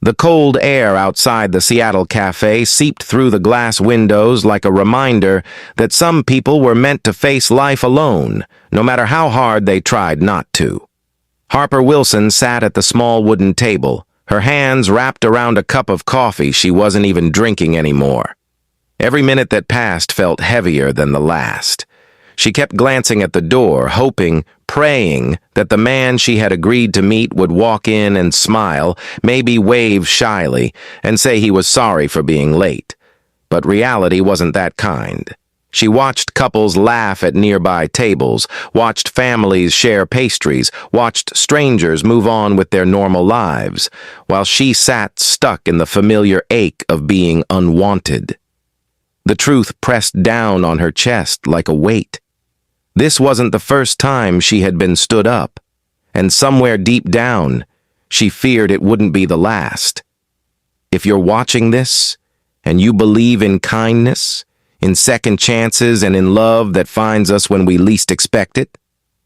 The cold air outside the Seattle café seeped through the glass windows like a reminder that some people were meant to face life alone, no matter how hard they tried not to. Harper Wilson sat at the small wooden table, her hands wrapped around a cup of coffee she wasn't even drinking anymore. Every minute that passed felt heavier than the last. She kept glancing at the door, hoping, praying that the man she had agreed to meet would walk in and smile, maybe wave shyly, and say he was sorry for being late. But reality wasn't that kind. She watched couples laugh at nearby tables, watched families share pastries, watched strangers move on with their normal lives, while she sat stuck in the familiar ache of being unwanted. The truth pressed down on her chest like a weight. This wasn't the first time she had been stood up, and somewhere deep down, she feared it wouldn't be the last. If you're watching this, and you believe in kindness, in second chances, and in love that finds us when we least expect it,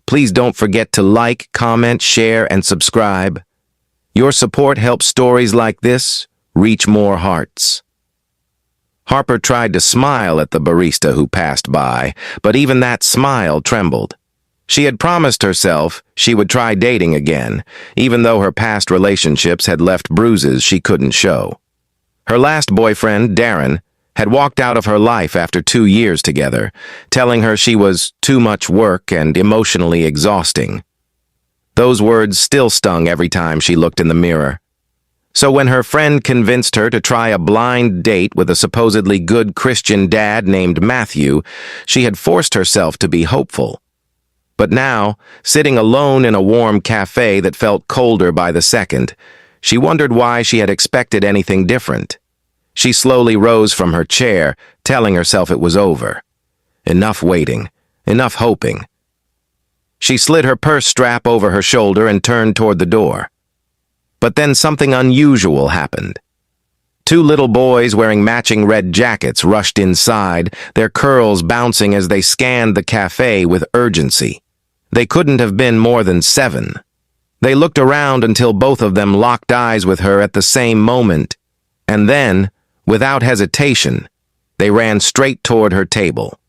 please don't forget to like, comment, share, and subscribe. Your support helps stories like this reach more hearts. Harper tried to smile at the barista who passed by, but even that smile trembled. She had promised herself she would try dating again, even though her past relationships had left bruises she couldn't show. Her last boyfriend, Darren, had walked out of her life after 2 years together, telling her she was too much work and emotionally exhausting. Those words still stung every time she looked in the mirror. So when her friend convinced her to try a blind date with a supposedly good Christian dad named Matthew, she had forced herself to be hopeful. But now, sitting alone in a warm cafe that felt colder by the second, she wondered why she had expected anything different. She slowly rose from her chair, telling herself it was over. Enough waiting, enough hoping. She slid her purse strap over her shoulder and turned toward the door. But then something unusual happened. 2 little boys wearing matching red jackets rushed inside, their curls bouncing as they scanned the cafe with urgency. They couldn't have been more than 7. They looked around until both of them locked eyes with her at the same moment, and then, without hesitation, they ran straight toward her table.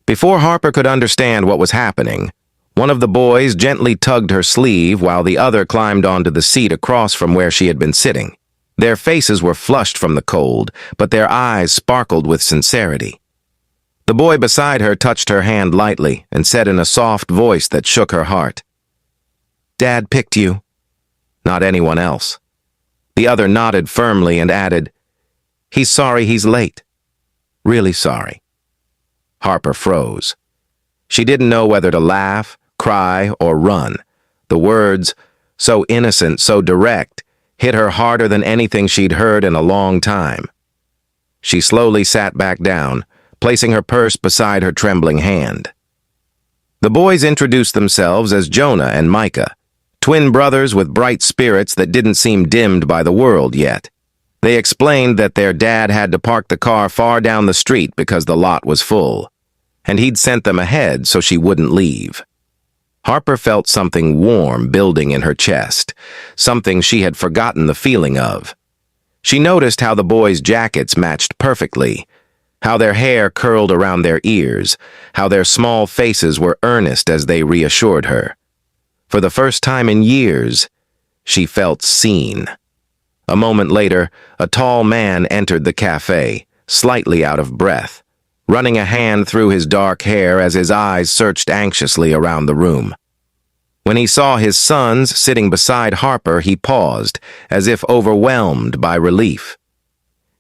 Before Harper could understand what was happening, one of the boys gently tugged her sleeve while the other climbed onto the seat across from where she had been sitting. Their faces were flushed from the cold, but their eyes sparkled with sincerity. The boy beside her touched her hand lightly and said in a soft voice that shook her heart, "Dad picked you, not anyone else." The other nodded firmly and added, "He's sorry he's late. Really sorry." Harper froze. She didn't know whether to laugh, cry, or run. The words, so innocent, so direct, hit her harder than anything she'd heard in a long time. She slowly sat back down, placing her purse beside her trembling hand. The boys introduced themselves as Jonah and Micah, twin brothers with bright spirits that didn't seem dimmed by the world yet. They explained that their dad had to park the car far down the street because the lot was full, and he'd sent them ahead so she wouldn't leave. Harper felt something warm building in her chest, something she had forgotten the feeling of. She noticed how the boys' jackets matched perfectly, how their hair curled around their ears, how their small faces were earnest as they reassured her. For the first time in years, she felt seen. A moment later, a tall man entered the cafe, slightly out of breath, running a hand through his dark hair as his eyes searched anxiously around the room. When he saw his sons sitting beside Harper, he paused, as if overwhelmed by relief.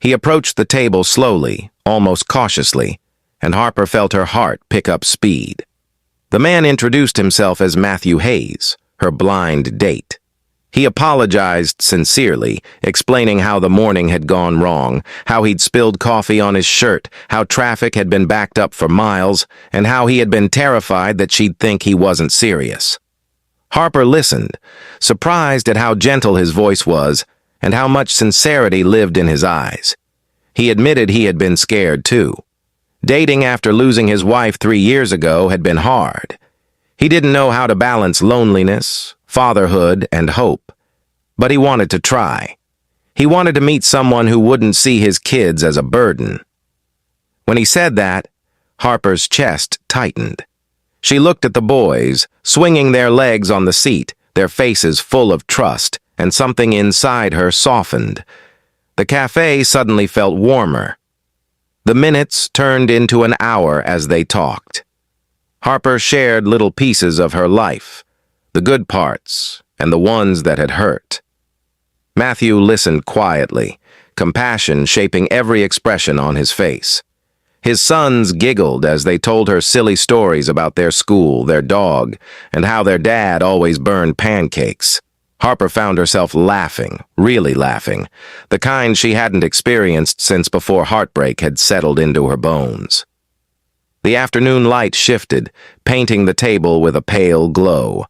He approached the table slowly, almost cautiously, and Harper felt her heart pick up speed. The man introduced himself as Matthew Hayes, her blind date. He apologized sincerely, explaining how the morning had gone wrong, how he'd spilled coffee on his shirt, how traffic had been backed up for miles, and how he had been terrified that she'd think he wasn't serious. Harper listened, surprised at how gentle his voice was and how much sincerity lived in his eyes. He admitted he had been scared too. Dating after losing his wife 3 years ago had been hard. He didn't know how to balance loneliness, fatherhood, and hope. But he wanted to try. He wanted to meet someone who wouldn't see his kids as a burden. When he said that, Harper's chest tightened. She looked at the boys, swinging their legs on the seat, their faces full of trust, and something inside her softened. The cafe suddenly felt warmer. The minutes turned into an hour as they talked. Harper shared little pieces of her life, the good parts and the ones that had hurt. Matthew listened quietly, compassion shaping every expression on his face. His sons giggled as they told her silly stories about their school, their dog, and how their dad always burned pancakes. Harper found herself laughing, really laughing, the kind she hadn't experienced since before heartbreak had settled into her bones. The afternoon light shifted, painting the table with a pale glow.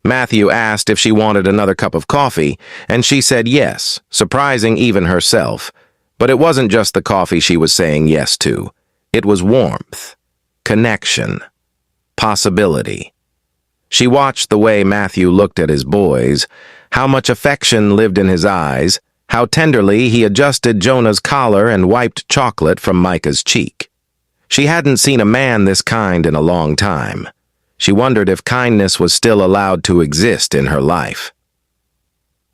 Matthew asked if she wanted another cup of coffee, and she said yes, surprising even herself. But it wasn't just the coffee she was saying yes to. It was warmth, connection, possibility. She watched the way Matthew looked at his boys, how much affection lived in his eyes, how tenderly he adjusted Jonah's collar and wiped chocolate from Micah's cheek. She hadn't seen a man this kind in a long time. She wondered if kindness was still allowed to exist in her life.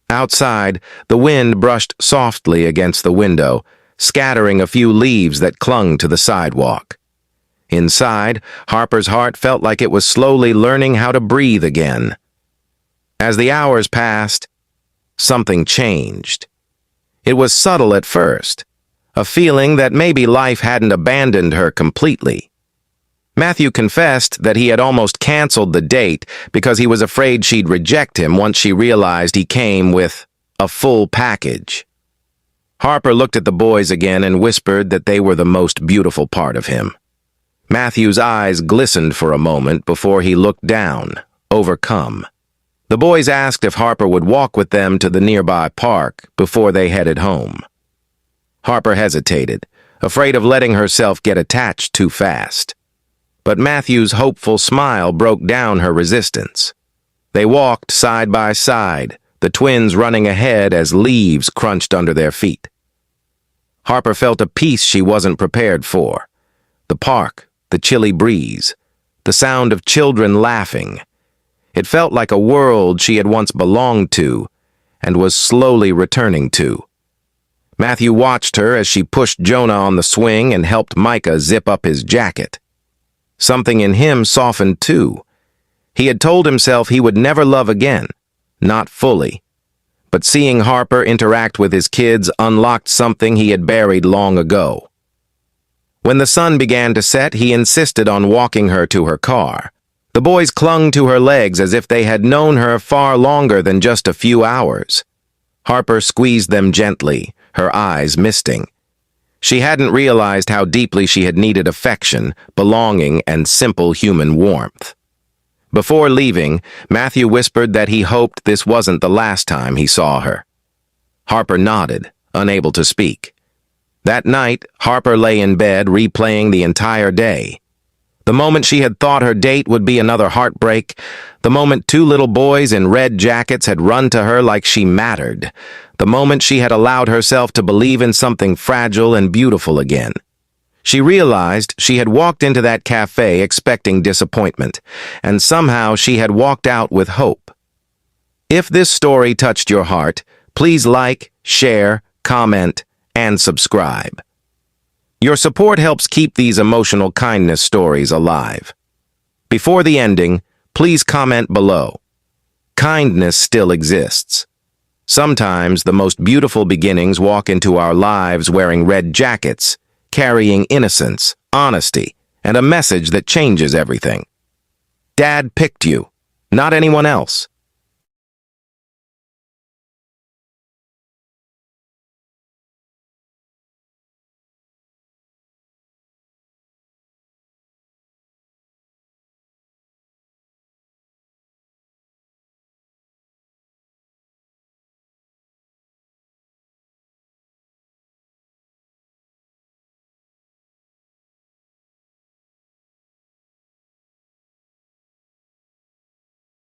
Outside, the wind brushed softly against the window, scattering a few leaves that clung to the sidewalk. Inside, Harper's heart felt like it was slowly learning how to breathe again. As the hours passed, something changed. It was subtle at first, a feeling that maybe life hadn't abandoned her completely. Matthew confessed that he had almost canceled the date because he was afraid she'd reject him once she realized he came with a full package. Harper looked at the boys again and whispered that they were the most beautiful part of him. Matthew's eyes glistened for a moment before he looked down, overcome. The boys asked if Harper would walk with them to the nearby park before they headed home. Harper hesitated, afraid of letting herself get attached too fast. But Matthew's hopeful smile broke down her resistance. They walked side by side, the twins running ahead as leaves crunched under their feet. Harper felt a peace she wasn't prepared for. The park, the chilly breeze, the sound of children laughing. It felt like a world she had once belonged to and was slowly returning to. Matthew watched her as she pushed Jonah on the swing and helped Micah zip up his jacket. Something in him softened too. He had told himself he would never love again, not fully. But seeing Harper interact with his kids unlocked something he had buried long ago. When the sun began to set, he insisted on walking her to her car. The boys clung to her legs as if they had known her far longer than just a few hours. Harper squeezed them gently, her eyes misting. She hadn't realized how deeply she had needed affection, belonging, and simple human warmth. Before leaving, Matthew whispered that he hoped this wasn't the last time he saw her. Harper nodded, unable to speak. That night, Harper lay in bed replaying the entire day. The moment she had thought her date would be another heartbreak, the moment two little boys in red jackets had run to her like she mattered, the moment she had allowed herself to believe in something fragile and beautiful again. She realized she had walked into that cafe expecting disappointment, and somehow she had walked out with hope. If this story touched your heart, please like, share, comment, and subscribe. Your support helps keep these emotional kindness stories alive. Before the ending, please comment below. Kindness still exists. Sometimes the most beautiful beginnings walk into our lives wearing red jackets, carrying innocence, honesty, and a message that changes everything. Dad picked you, not anyone else.